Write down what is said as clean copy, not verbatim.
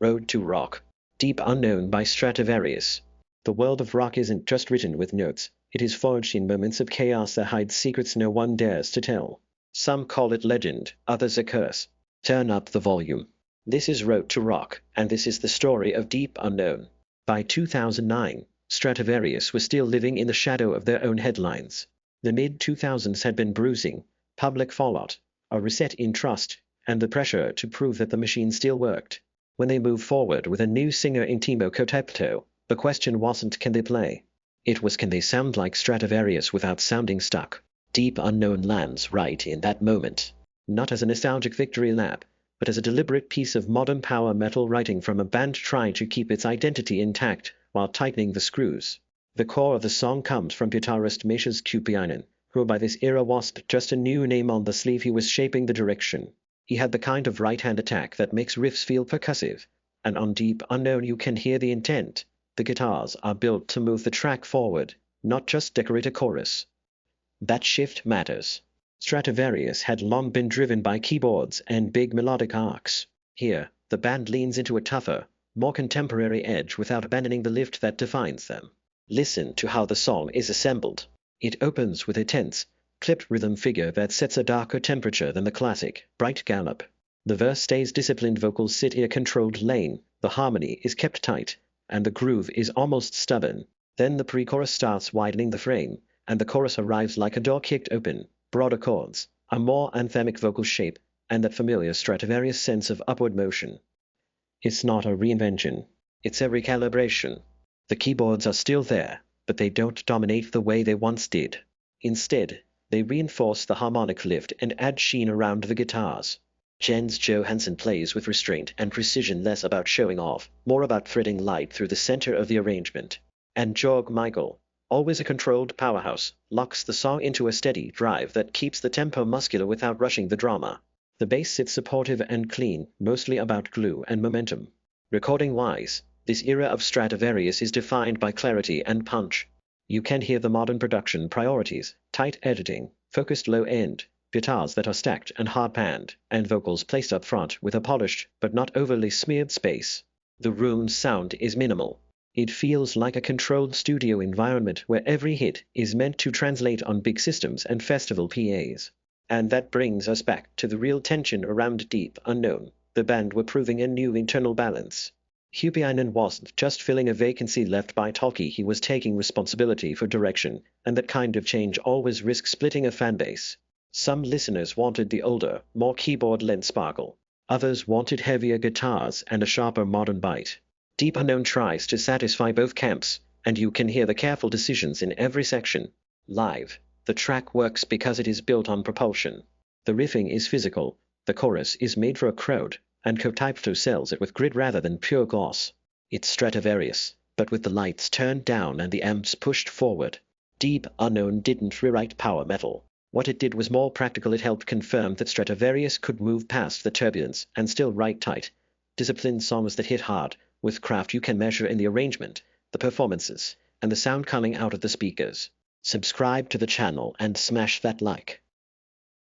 Road to Rock. Deep Unknown by Stradivarius. The world of rock isn't just written with notes, it is forged in moments of chaos that hide secrets no one dares to tell. Some call it legend, others a curse. Turn up the volume. This is Road to Rock, and this is the story of Deep Unknown. By 2009, Stradivarius was still living in the shadow of their own headlines. The mid-2000s had been bruising, public fallout, a reset in trust, and the pressure to prove that the machine still worked. When they moved forward with a new singer in Timo Kotepto, the question wasn't can they play. It was can they sound like Stradivarius without sounding stuck. Deep Unknown lands right in that moment. Not as a nostalgic victory lap, but as a deliberate piece of modern power metal writing from a band trying to keep its identity intact while tightening the screws. The core of the song comes from guitarist Meshas Kupiainen, who by this era wasn't just a new name on the sleeve, he was shaping the direction. He had the kind of right-hand attack that makes riffs feel percussive, and on Deep Unknown you can hear the intent. The guitars are built to move the track forward, not just decorate a chorus. That shift matters. Stradivarius had long been driven by keyboards and big melodic arcs. Here, the band leans into a tougher, more contemporary edge without abandoning the lift that defines them. Listen to how the song is assembled. It opens with a tense, clipped rhythm figure that sets a darker temperature than the classic, bright gallop. The verse stays disciplined, vocals sit in a controlled lane, the harmony is kept tight, and the groove is almost stubborn. Then the pre-chorus starts widening the frame, and the chorus arrives like a door kicked open, broader chords, a more anthemic vocal shape, and that familiar Stradivarius sense of upward motion. It's not a reinvention, it's a recalibration. The keyboards are still there, but they don't dominate the way they once did. Instead, they reinforce the harmonic lift and add sheen around the guitars. Jens Johansson plays with restraint and precision, less about showing off, more about threading light through the center of the arrangement. And Georg Michael, always a controlled powerhouse, locks the song into a steady drive that keeps the tempo muscular without rushing the drama. The bass sits supportive and clean, mostly about glue and momentum. Recording-wise, this era of Stradivarius is defined by clarity and punch. You can hear the modern production priorities, tight editing, focused low-end, guitars that are stacked and hard-panned, and vocals placed up front with a polished but not overly smeared space. The room's sound is minimal. It feels like a controlled studio environment where every hit is meant to translate on big systems and festival PAs. And that brings us back to the real tension around Deep Unknown. The band were proving a new internal balance. Kupiainen wasn't just filling a vacancy left by Tolkki, he was taking responsibility for direction, and that kind of change always risks splitting a fanbase. Some listeners wanted the older, more keyboard-lent sparkle. Others wanted heavier guitars and a sharper modern bite. Deep Unknown tries to satisfy both camps, and you can hear the careful decisions in every section. Live, the track works because it is built on propulsion. The riffing is physical, the chorus is made for a crowd, and Kotepto sells it with grit rather than pure gloss. It's Stradivarius, but with the lights turned down and the amps pushed forward. Deep Unknown didn't rewrite power metal. What it did was more practical. It helped confirm that Stradivarius could move past the turbulence and still write tight, disciplined songs that hit hard, with craft you can measure in the arrangement, the performances, and the sound coming out of the speakers. Subscribe to the channel and smash that like.